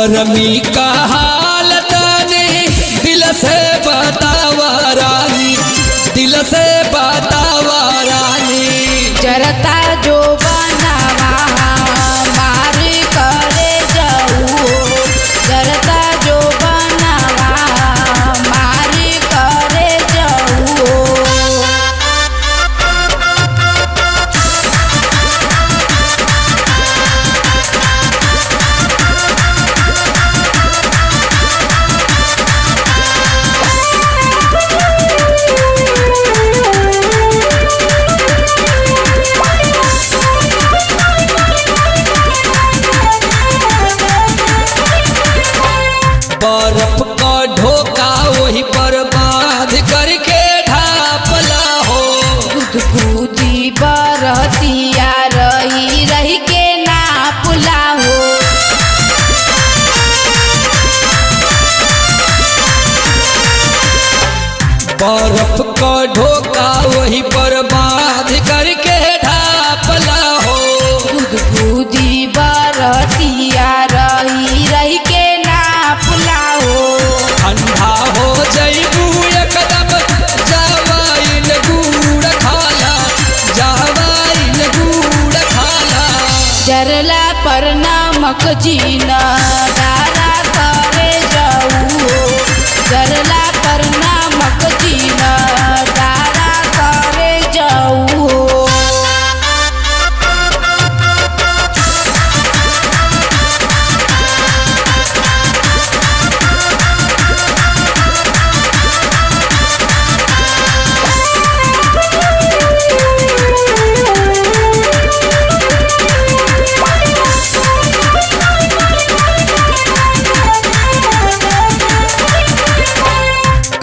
गर्मी का हालत ने दिल से बतावा रानी, दिल से बतावा रानी। जरता जो बनावा मार करे जाऊ, जरता जो बनावा मार करे जाऊ। बर्फ का ढोका वही पर बांध करके ढापला हो। गुदगुदी बरतिया रही रही के नापला हो। बर्फ का ढोका वही पर बांध करके ढापला हो। गुदगुदी बरतिया रही रही के नापला हो। ठंडा हो जइबू एकदम जवाइन गुड़ खाला, जवाइन गुड़ खाला। जरला पर नमक जीना डारा करे जाऊ, जरला पर नमक जीना डारा करे जाऊ।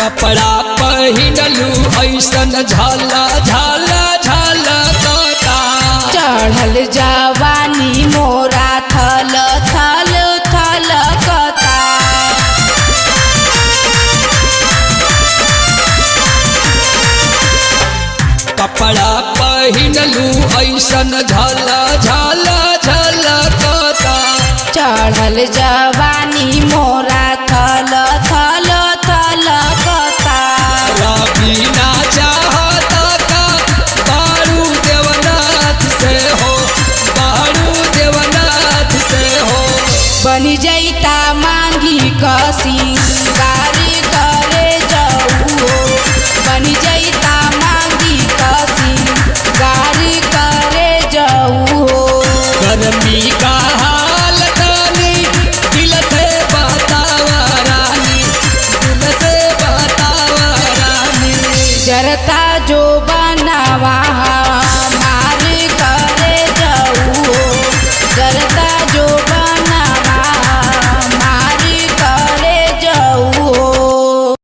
कपड़ा पहिनलू ऐसन झाला झाला झाला काटा। चढ़ल जवानी मोरा थल थल थल कता। कपड़ा पहिनलू ऐसन झाला झाला झाला काटा। चढ़ल जवानी मोरा थल थल थल कता। रवि ना चाहता का बारू देवनाथ से हो, बारू देवनाथ से हो। बनी जैता मांगी का सिंगार।